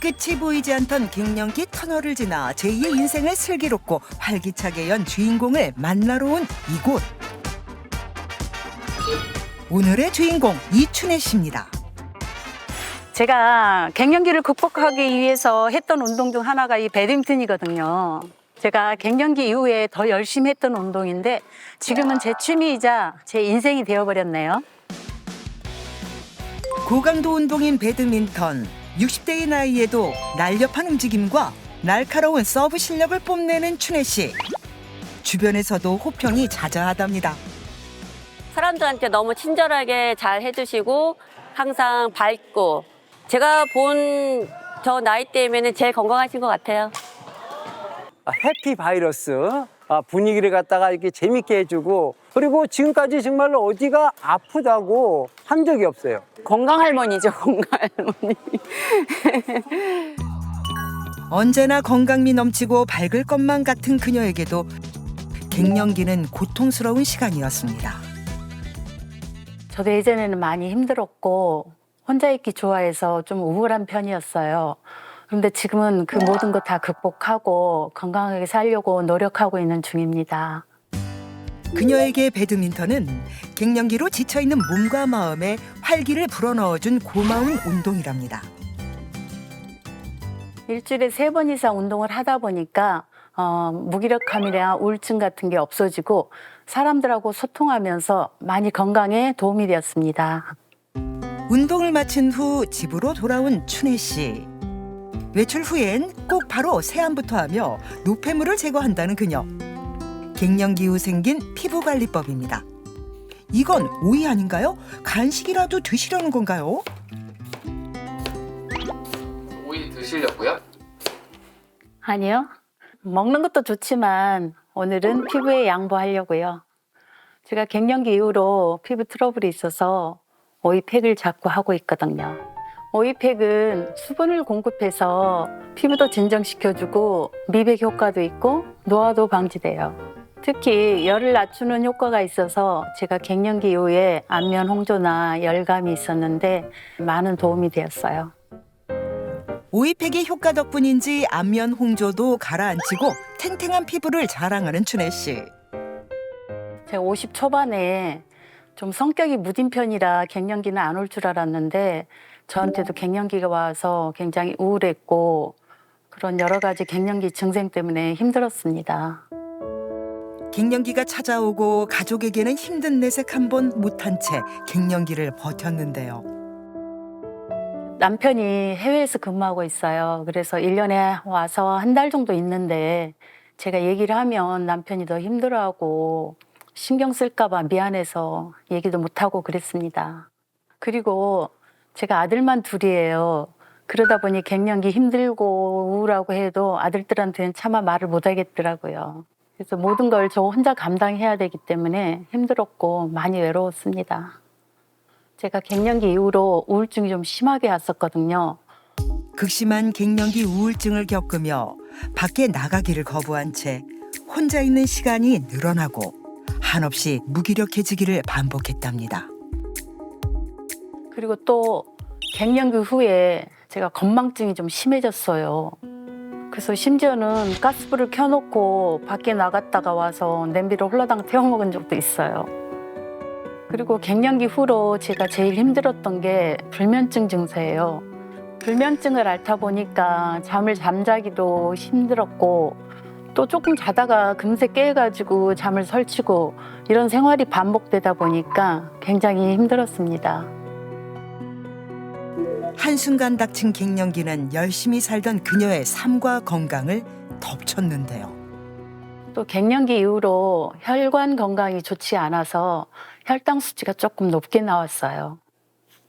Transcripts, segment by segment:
끝이 보이지 않던 갱년기 터널을 지나 제2의 인생을 슬기롭고 활기차게 연 주인공을 만나러 온 이곳. 오늘의 주인공 이춘혜 씨입니다. 제가 갱년기를 극복하기 위해서 했던 운동 중 하나가 이 배드민턴이거든요. 제가 갱년기 이후에 더 열심히 했던 운동인데 지금은 제 취미이자 제 인생이 되어버렸네요. 고강도 운동인 배드민턴. 60대의 나이에도 날렵한 움직임과 날카로운 서브 실력을 뽐내는 춘혜 씨. 주변에서도 호평이 자자하답니다. 사람들한테 너무 친절하게 잘 해주시고 항상 밝고 제가 본 저 나이 때면은 제일 건강하신 것 같아요. 해피 바이러스 분위기를 갖다가 이렇게 재밌게 해주고 그리고 지금까지 정말로 어디가 아프다고 한 적이 없어요. 건강 할머니죠, 건강 할머니. 언제나 건강미 넘치고 밝을 것만 같은 그녀에게도 갱년기는 고통스러운 시간이었습니다. 저도 예전에는 많이 힘들었고 혼자 있기 좋아해서 좀 우울한 편이었어요. 그런데 지금은 그 모든 것 다 극복하고 건강하게 살려고 노력하고 있는 중입니다. 그녀에게 배드민턴은 갱년기로 지쳐있는 몸과 마음에 활기를 불어넣어준 고마운 운동이랍니다. 일주일에 3번 이상 운동을 하다 보니까 무기력함이나 우울증 같은 게 없어지고 사람들하고 소통하면서 많이 건강에 도움이 되었습니다. 운동을 마친 후 집으로 돌아온 춘혜 씨. 외출 후엔 꼭 바로 세안부터 하며 노폐물을 제거한다는 그녀. 갱년기 후 생긴 피부관리법입니다. 이건 오이 아닌가요? 간식이라도 드시려는 건가요? 오이 드시려고요? 아니요. 먹는 것도 좋지만 오늘은 피부에 양보하려고요. 제가 갱년기 이후로 피부 트러블이 있어서 오이팩을 자꾸 하고 있거든요. 오이팩은 수분을 공급해서 피부도 진정시켜주고 미백 효과도 있고 노화도 방지돼요. 특히 열을 낮추는 효과가 있어서 제가 갱년기 이후에 안면 홍조나 열감이 있었는데 많은 도움이 되었어요. 오이팩의 효과 덕분인지 안면 홍조도 가라앉히고 탱탱한 피부를 자랑하는 춘혜 씨. 제가 50 초반에 좀 성격이 무딘 편이라 갱년기는 안 올 줄 알았는데 저한테도 갱년기가 와서 굉장히 우울했고 그런 여러 가지 갱년기 증상 때문에 힘들었습니다. 갱년기가 찾아오고 가족에게는 힘든 내색 한 번 못한 채 갱년기를 버텼는데요. 남편이 해외에서 근무하고 있어요. 그래서 1년에 와서 한 달 정도 있는데 제가 얘기를 하면 남편이 더 힘들어하고 신경 쓸까 봐 미안해서 얘기도 못하고 그랬습니다. 그리고 제가 아들만 둘이에요. 그러다 보니 갱년기 힘들고 우울하고 해도 아들들한테는 차마 말을 못 하겠더라고요. 그래서 모든 걸 저 혼자 감당해야 되기 때문에 힘들었고 많이 외로웠습니다. 제가 갱년기 이후로 우울증이 좀 심하게 왔었거든요. 극심한 갱년기 우울증을 겪으며 밖에 나가기를 거부한 채 혼자 있는 시간이 늘어나고 한없이 무기력해지기를 반복했답니다. 그리고 또 갱년기 후에 제가 건망증이 좀 심해졌어요. 그래서 심지어는 가스불을 켜놓고 밖에 나갔다가 와서 냄비를 홀라당 태워 먹은 적도 있어요. 그리고 갱년기 후로 제가 제일 힘들었던 게 불면증 증세예요. 불면증을 앓다 보니까 잠을 잠자기도 힘들었고 또 조금 자다가 금세 깨가지고 잠을 설치고 이런 생활이 반복되다 보니까 굉장히 힘들었습니다. 한순간 닥친 갱년기는 열심히 살던 그녀의 삶과 건강을 덮쳤는데요. 또 갱년기 이후로 혈관 건강이 좋지 않아서 혈당 수치가 조금 높게 나왔어요.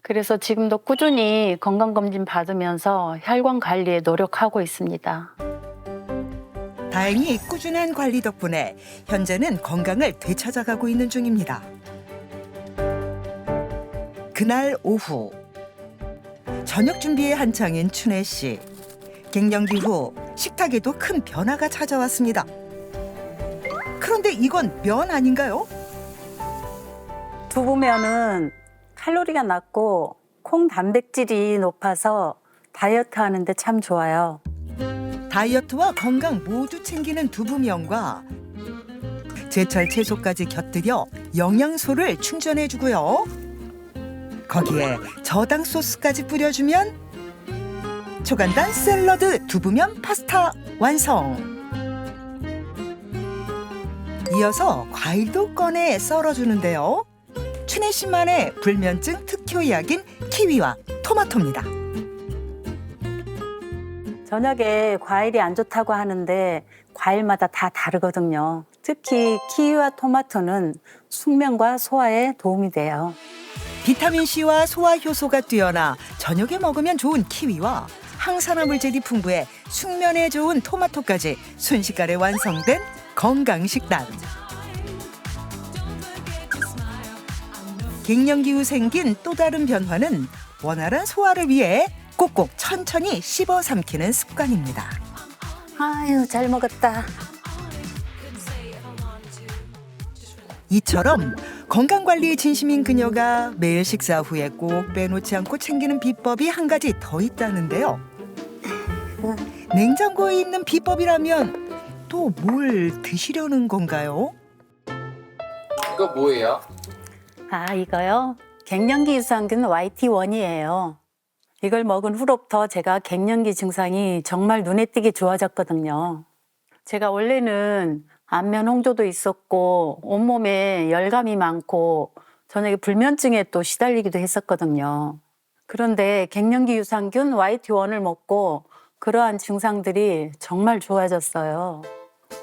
그래서 지금도 꾸준히 건강검진 받으면서 혈관 관리에 노력하고 있습니다. 다행히 꾸준한 관리 덕분에 현재는 건강을 되찾아가고 있는 중입니다. 그날 오후 저녁 준비에 한창인 춘혜 씨. 갱년기 후 식탁에도 큰 변화가 찾아왔습니다. 그런데 이건 면 아닌가요? 두부면은 칼로리가 낮고 콩 단백질이 높아서 다이어트 하는데 참 좋아요. 다이어트와 건강 모두 챙기는 두부면과 제철 채소까지 곁들여 영양소를 충전해주고요. 거기에 저당 소스까지 뿌려주면 초간단 샐러드 두부면 파스타 완성. 이어서 과일도 꺼내 썰어주는데요. 춘혜 씨만의 불면증 특효약인 키위와 토마토입니다. 저녁에 과일이 안 좋다고 하는데 과일마다 다 다르거든요. 특히 키위와 토마토는 숙면과 소화에 도움이 돼요. 비타민C와 소화 효소가 뛰어나 저녁에 먹으면 좋은 키위와 항산화 물질이 풍부해 숙면에 좋은 토마토까지 순식간에 완성된 건강식단. 갱년기 후 생긴 또 다른 변화는 원활한 소화를 위해 꼭꼭 천천히 씹어 삼키는 습관입니다. 아유, 잘 먹었다. 이처럼 건강관리에 진심인 그녀가 매일 식사 후에 꼭 빼놓지 않고 챙기는 비법이 한 가지 더 있다는데요. 냉장고에 있는 비법이라면 또 뭘 드시려는 건가요? 이거 뭐예요? 아, 이거요? 갱년기 유산균 YT1이에요. 이걸 먹은 후로부터 제가 갱년기 증상이 정말 눈에 띄게 좋아졌거든요. 제가 원래는 안면 홍조도 있었고 온몸에 열감이 많고 저녁에 불면증에 또 시달리기도 했었거든요. 그런데 갱년기 유산균 YT1을 먹고 그러한 증상들이 정말 좋아졌어요.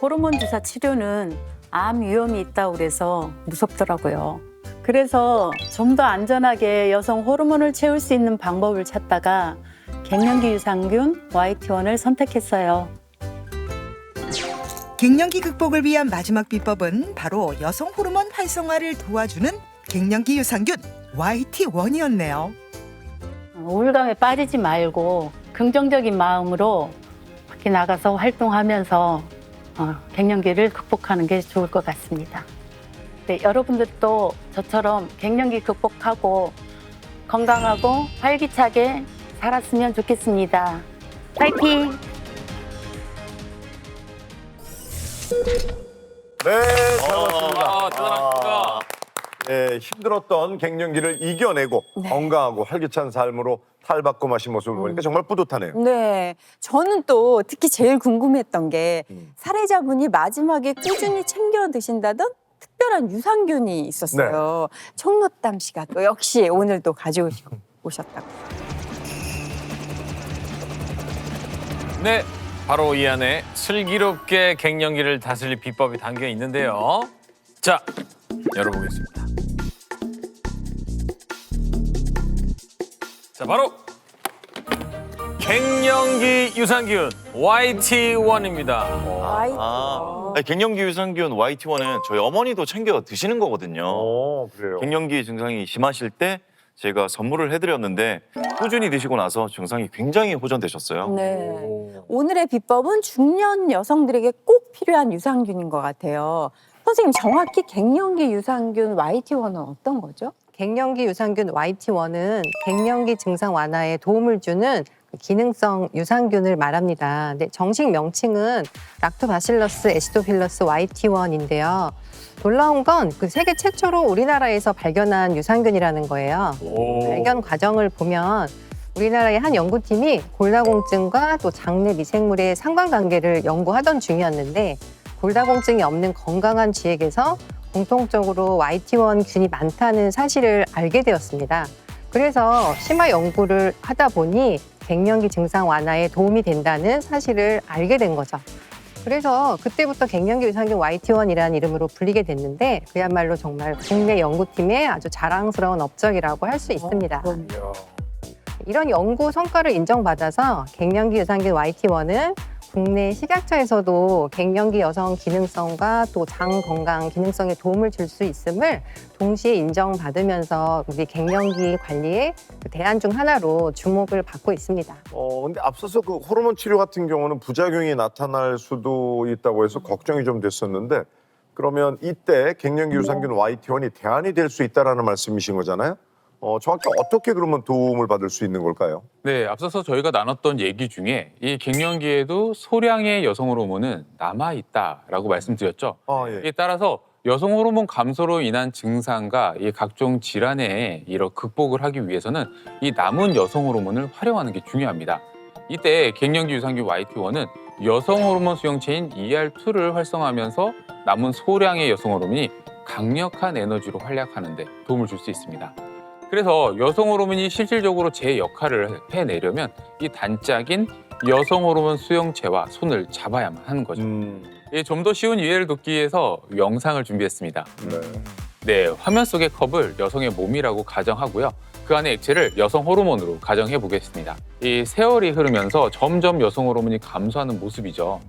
호르몬 주사 치료는 암 위험이 있다고 그래서 무섭더라고요. 그래서 좀 더 안전하게 여성 호르몬을 채울 수 있는 방법을 찾다가 갱년기 유산균 YT1을 선택했어요. 갱년기 극복을 위한 마지막 비법은 바로 여성 호르몬 활성화를 도와주는 갱년기 유산균 YT1이었네요. 우울감에 빠지지 말고 긍정적인 마음으로 밖에 나가서 활동하면서 갱년기를 극복하는 게 좋을 것 같습니다. 네, 여러분들도 저처럼 갱년기 극복하고 건강하고 활기차게 살았으면 좋겠습니다. 파이팅! 네, 잘 봤습니다. 대단합니다. 네, 힘들었던 갱년기를 이겨내고 건강하고 활기찬 삶으로 탈바꿈하신 모습을 보니까 정말 뿌듯하네요. 네, 저는 또 특히 제일 궁금했던 게 사례자분이 마지막에 꾸준히 챙겨 드신다던 특별한 유산균이 있었어요. 청록담 씨가 또 역시 오늘도 가지고 오셨다고. 네, 바로 이 안에 슬기롭게 갱년기를 다스릴 비법이 담겨 있는데요. 자, 열어보겠습니다. 자, 바로 갱년기 유산균 YT1입니다. 아이고. 갱년기 유산균 YT1은 저희 어머니도 챙겨 드시는 거거든요. 그래요. 갱년기 증상이 심하실 때 제가 선물을 해드렸는데 꾸준히 드시고 나서 증상이 굉장히 호전되셨어요. 네. 오늘의 비법은 중년 여성들에게 꼭 필요한 유산균인 것 같아요. 선생님, 정확히 갱년기 유산균 YT1은 어떤 거죠? 갱년기 유산균 YT1은 갱년기 증상 완화에 도움을 주는 기능성 유산균을 말합니다. 근데 정식 명칭은 락토바실러스 애시도필러스 YT1인데요. 놀라운 건 그 세계 최초로 우리나라에서 발견한 유산균이라는 거예요. 발견 과정을 보면 우리나라의 한 연구팀이 골다공증과 또 장내 미생물의 상관관계를 연구하던 중이었는데 골다공증이 없는 건강한 쥐에게서 공통적으로 YT1 균이 많다는 사실을 알게 되었습니다. 그래서 심화 연구를 하다 보니 갱년기 증상 완화에 도움이 된다는 사실을 알게 된 거죠. 그래서 그때부터 갱년기 유산균 YT1이라는 이름으로 불리게 됐는데 그야말로 정말 국내 연구팀의 아주 자랑스러운 업적이라고 할 수 있습니다. 이런 연구 성과를 인정받아서 갱년기 유산균 YT1은 국내 식약처에서도 갱년기 여성 기능성과 또 장 건강 기능성에 도움을 줄 수 있음을 동시에 인정받으면서 우리 갱년기 관리의 대안 중 하나로 주목을 받고 있습니다. 근데 앞서서 그 호르몬 치료 같은 경우는 부작용이 나타날 수도 있다고 해서 걱정이 좀 됐었는데 그러면 이때 갱년기 유산균 YT1이 대안이 될 수 있다라는 말씀이신 거잖아요? 정확히 어떻게 그러면 도움을 받을 수 있는 걸까요? 네, 앞서서 저희가 나눴던 얘기 중에 이 갱년기에도 소량의 여성 호르몬은 남아 있다라고 말씀드렸죠. 예. 이에 따라서 여성 호르몬 감소로 인한 증상과 이 각종 질환에 이런 극복을 하기 위해서는 이 남은 여성 호르몬을 활용하는 게 중요합니다. 이때 갱년기 유산균 YT1은 여성 호르몬 수용체인 ER2를 활성화하면서 남은 소량의 여성 호르몬이 강력한 에너지로 활약하는 데 도움을 줄 수 있습니다. 그래서 여성 호르몬이 실질적으로 제 역할을 해내려면 이 단짝인 여성 호르몬 수용체와 손을 잡아야만 하는 거죠. 좀 더 쉬운 이해를 돕기 위해서 영상을 준비했습니다. 네, 화면 속의 컵을 여성의 몸이라고 가정하고요. 그 안에 액체를 여성 호르몬으로 가정해 보겠습니다. 이 세월이 흐르면서 점점 여성 호르몬이 감소하는 모습이죠.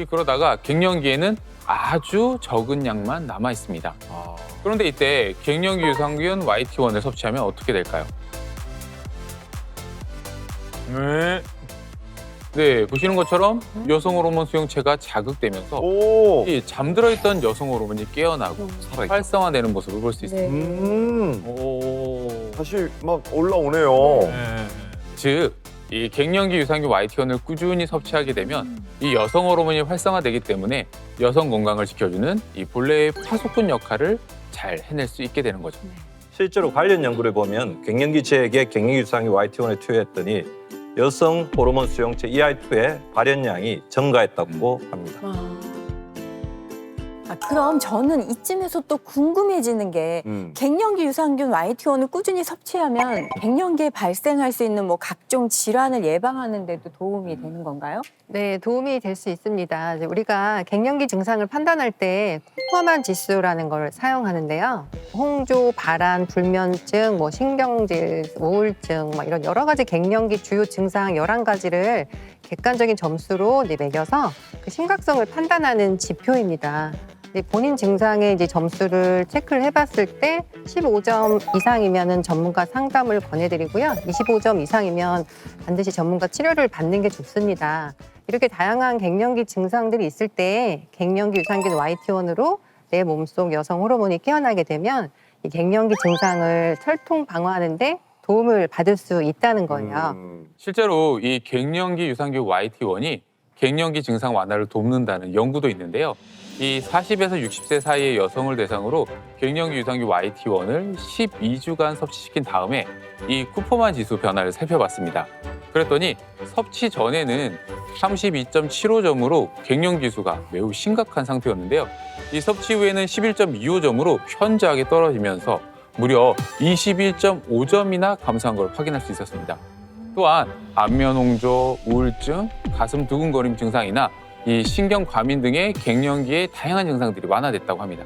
그러다가 갱년기에는 아주 적은 양만 남아 있습니다. 그런데 이때 갱년기 유산균 YT1을 섭취하면 어떻게 될까요? 네, 보시는 것처럼 여성 호르몬 수용체가 자극되면서 이 잠들어 있던 여성 호르몬이 깨어나고 활성화되는 모습을 볼 수 있습니다. 다시 막 올라오네요. 즉, 이 갱년기 유산균 YT1을 꾸준히 섭취하게 되면 이 여성 호르몬이 활성화되기 때문에 여성 건강을 지켜주는 이 본래의 파수꾼 역할을 잘 해낼 수 있게 되는 거죠. 실제로 관련 연구를 보면 갱년기 즈에게 갱년기 유산균 YT1을 투여했더니 여성 호르몬 수용체 ER2의 발현량이 증가했다고 합니다. 그럼 저는 이쯤에서 또 궁금해지는 게 갱년기 유산균 YT1을 꾸준히 섭취하면 갱년기에 발생할 수 있는 뭐 각종 질환을 예방하는 데도 도움이 되는 건가요? 네, 도움이 될 수 있습니다. 이제 우리가 갱년기 증상을 판단할 때 쿠퍼만 지수라는 걸 사용하는데요. 홍조, 발한, 불면증, 뭐 신경질, 우울증, 막 이런 여러 가지 갱년기 주요 증상 11가지를 객관적인 점수로 이제 매겨서 그 심각성을 판단하는 지표입니다. 본인 증상의 이제 점수를 체크를 해봤을 때 15점 이상이면은 전문가 상담을 권해드리고요. 25점 이상이면 반드시 전문가 치료를 받는 게 좋습니다. 이렇게 다양한 갱년기 증상들이 있을 때 갱년기 유산균 YT1으로 내 몸속 여성 호르몬이 깨어나게 되면 이 갱년기 증상을 철통 방어하는데 도움을 받을 수 있다는 거예요. 실제로 이 갱년기 유산균 YT1이 갱년기 증상 완화를 돕는다는 연구도 있는데요. 이 40에서 60세 사이의 여성을 대상으로 갱년기 유산균 YT1을 12주간 섭취시킨 다음에 이 쿠퍼만 지수 변화를 살펴봤습니다. 그랬더니 섭취 전에는 32.75점으로 갱년기 수가 매우 심각한 상태였는데요. 이 섭취 후에는 11.25점으로 현저하게 떨어지면서 무려 21.5점이나 감소한 걸 확인할 수 있었습니다. 또한 안면 홍조, 우울증, 가슴 두근거림 증상이나 이 신경 과민 등의 갱년기의 다양한 증상들이 완화됐다고 합니다.